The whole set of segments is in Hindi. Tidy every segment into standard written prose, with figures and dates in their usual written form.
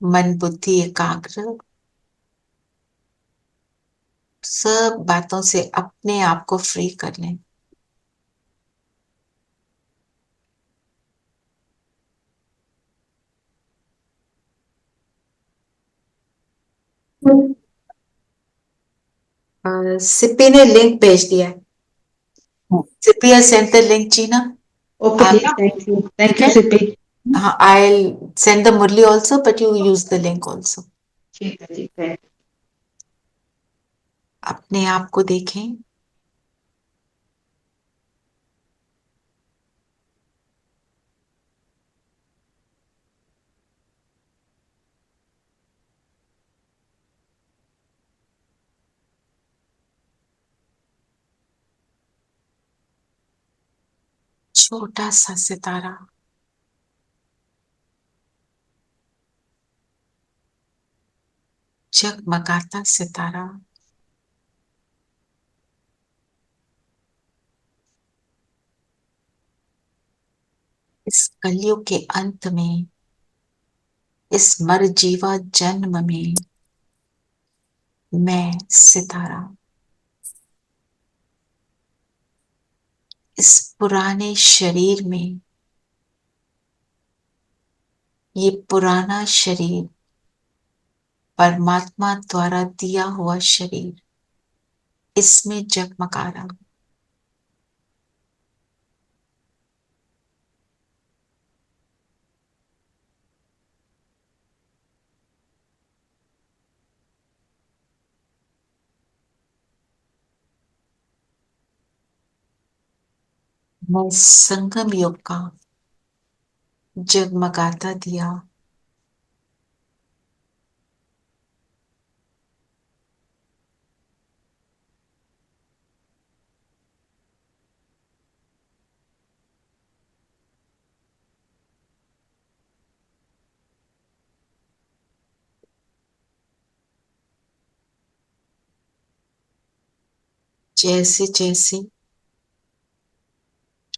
मन बुद्धि एकाग्र, सब बातों से अपने आप को फ्री कर लें। सिप्पी ने लिंक भेज दिया है। Sippy has sent the link, Gina. Okay, आप thank you. ठीक Thank you, है? Sippy. हाँ, I'll send the Murli also, but you use the link also. ठीक है, ठीक है। अपने आप को देखें। छोटा सा सितारा, जगमगाता सितारा, इस कलयुग के अंत में, इस मरजीवा जन्म में, मैं सितारा इस पुराने शरीर में, ये पुराना शरीर परमात्मा द्वारा दिया हुआ शरीर, इसमें जगमगा रहा हूं। मैं संगम युग का जगमगाता दिया, जैसे जैसे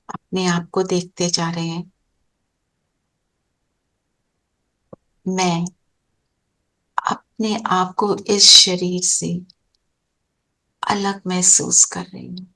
अपने आप को देखते जा रहे हैं, मैं अपने आप को इस शरीर से अलग महसूस कर रही हूं।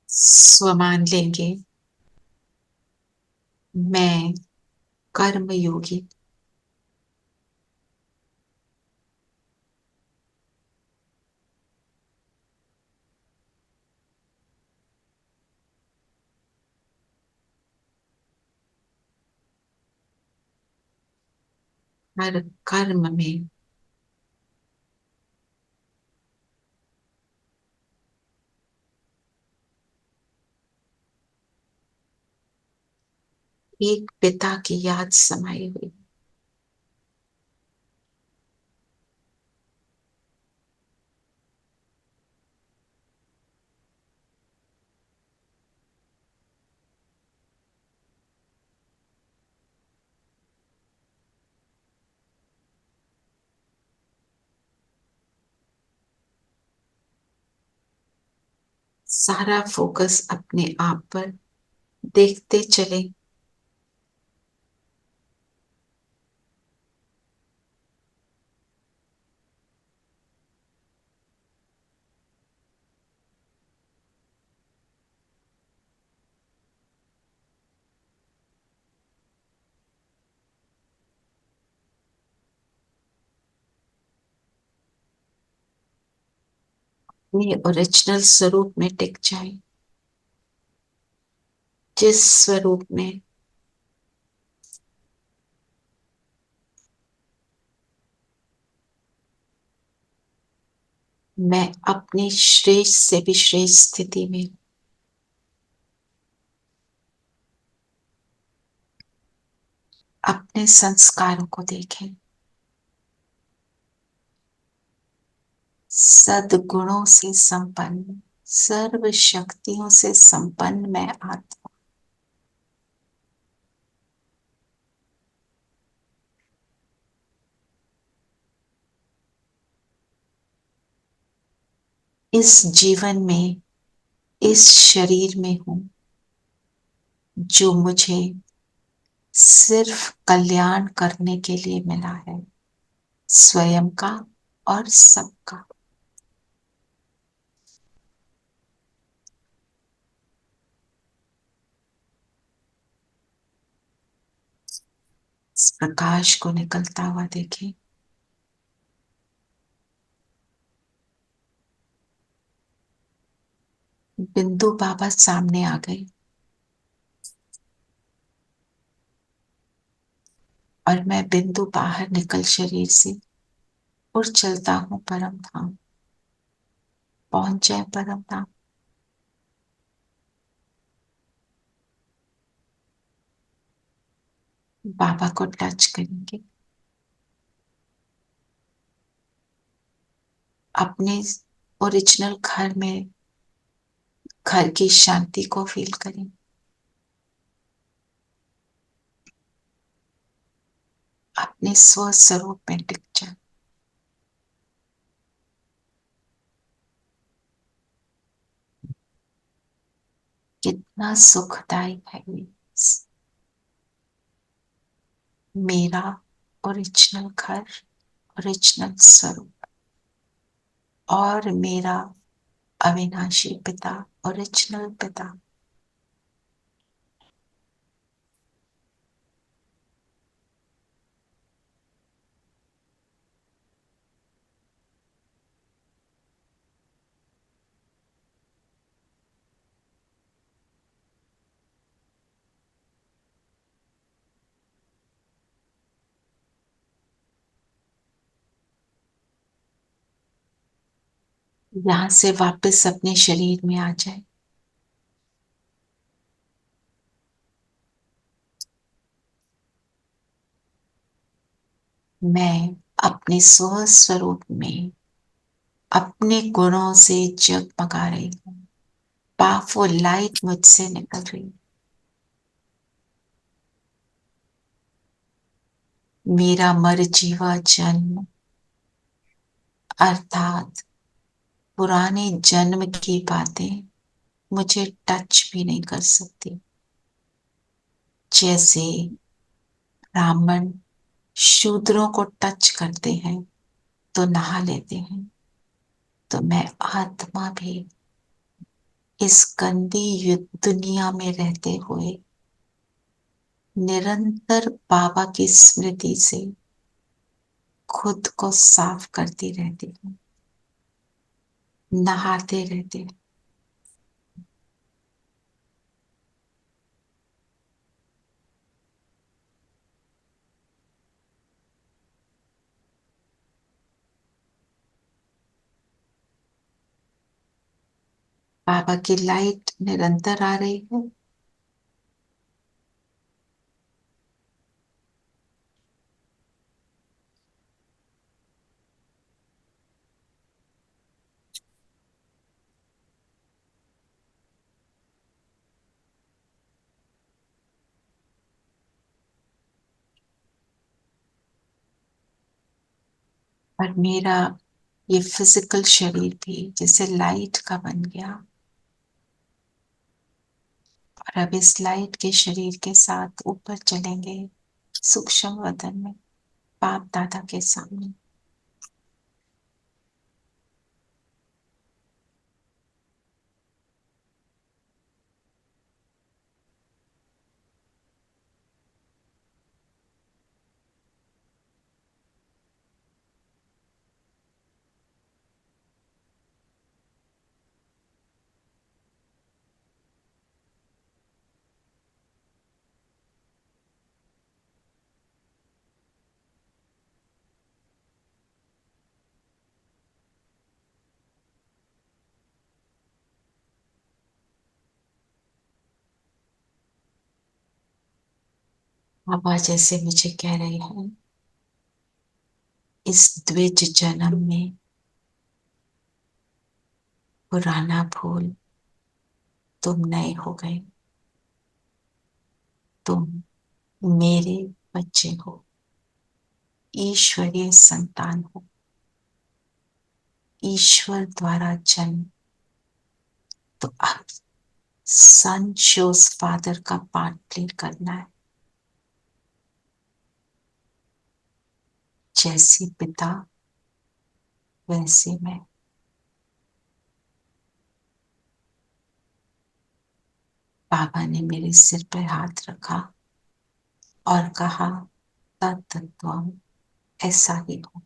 स्वमान लेंगे, मैं कर्म योगी, हर कर्म में एक पिता की याद समाई हुई। सारा फोकस अपने आप पर, देखते चले। अपने ओरिजिनल स्वरूप में टिक जाए, जिस स्वरूप में मैं अपनी श्रेष्ठ से भी श्रेष्ठ स्थिति में, अपने संस्कारों को देखें। सद्गुणों से संपन्न, सर्व शक्तियों से संपन्न मैं आत्मा इस जीवन में, इस शरीर में हूं, जो मुझे सिर्फ कल्याण करने के लिए मिला है, स्वयं का और सबका। इस प्रकाश को निकलता हुआ देखें। बिंदु बाबा सामने आ गए और मैं बिंदु बाहर निकल शरीर से और चलता हूं परम धाम। पहुंच जाए परम धाम। बाबा को टच करेंगे, अपने ओरिजिनल घर में, घर की शांति को फील करें। अपने स्व स्वरूप में टिक जाए। कितना सुखदायी है ये। मेरा ओरिजिनल घर, ओरिजिनल स्वरूप और मेरा अविनाशी पिता, ओरिजिनल पिता। यहां से वापस अपने शरीर में आ जाए। मैं अपने स्व स्वरूप में अपने गुणों से जगमगा रही हूँ। पावरफुल लाइट मुझसे निकल रही। मेरा मर जीवा जन्म अर्थात पुराने जन्म की बातें मुझे टच भी नहीं कर सकती। जैसे ब्राह्मण शूद्रों को टच करते हैं तो नहा लेते हैं, तो मैं आत्मा भी इस गंदी दुनिया में रहते हुए निरंतर बाबा की स्मृति से खुद को साफ करती रहती हूँ, नहाते रहते हैं। बाबा की लाइट निरंतर आ रही है। और मेरा ये फिजिकल शरीर भी जैसे लाइट का बन गया। और अब इस लाइट के शरीर के साथ ऊपर चलेंगे सूक्ष्म वतन में, बाप दादा के सामने। बाबा जैसे मुझे कह रहे हैं, इस द्विज जन्म में पुराना भूल, तुम नए हो गए, तुम मेरे बच्चे हो, ईश्वरीय संतान हो, ईश्वर द्वारा जन्म। तो अब सन शोज फादर का पार्ट प्ले करना है। जैसे पिता वैसे मैं। बाबा ने मेरे सिर पर हाथ रखा और कहा, तत्त्वम, ऐसा ही हो।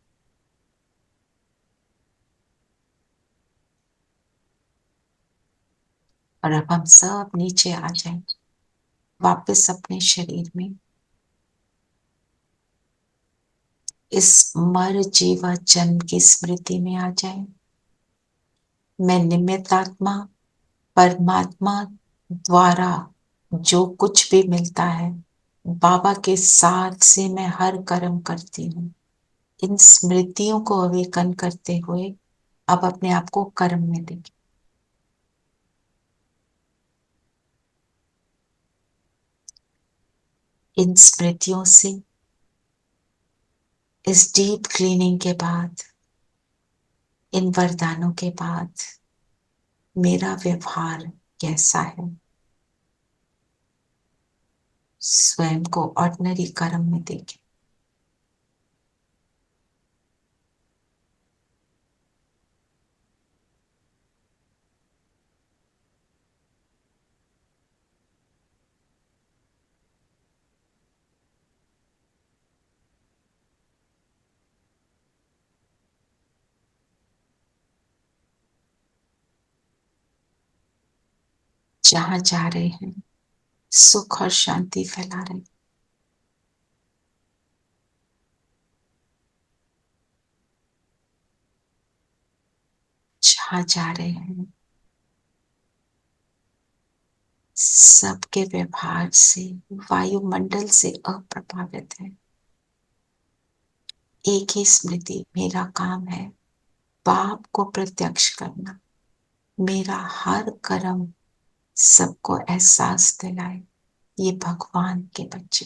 और अब हम सब नीचे आ जाएं, वापस अपने शरीर में। इस मर जीवा जन्म की स्मृति में आ जाएं। मैं निमित्त आत्मा, परमात्मा द्वारा जो कुछ भी मिलता है, बाबा के साथ से मैं हर कर्म करती हूँ। इन स्मृतियों को अवेकन करते हुए अब अपने आप को कर्म में देखें। इन स्मृतियों से, इस डीप क्लीनिंग के बाद, इन वरदानों के बाद मेरा व्यवहार कैसा है, स्वयं को ऑर्डिनरी कर्म में देखें। जहां जा रहे हैं, सुख और शांति फैला रहे हैं। जहां जा रहे हैं, सबके व्यवहार से, वायुमंडल से अप्रभावित है। एक ही स्मृति, मेरा काम है बाप को प्रत्यक्ष करना। मेरा हर कर्म सबको एहसास दिलाए, ये भगवान के बच्चे।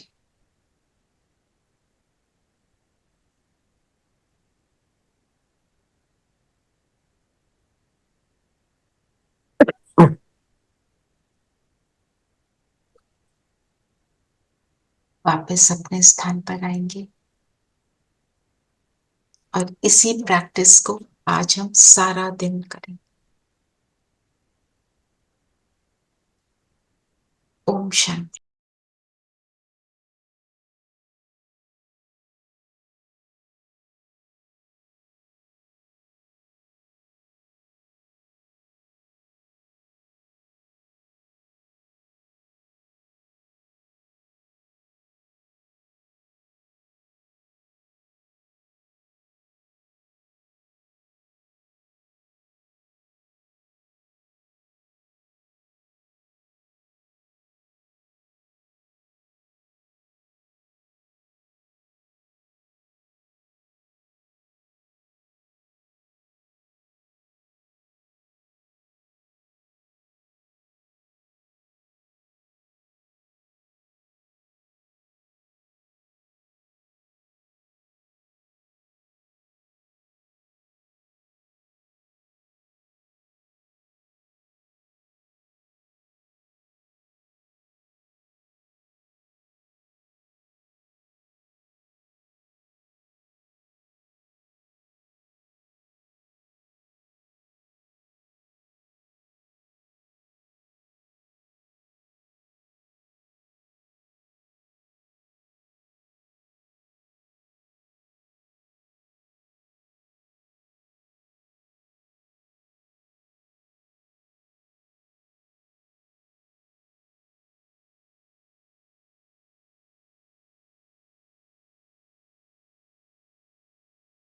वापस अपने स्थान पर आएंगे और इसी प्रैक्टिस को आज हम सारा दिन करें। ओम शांति।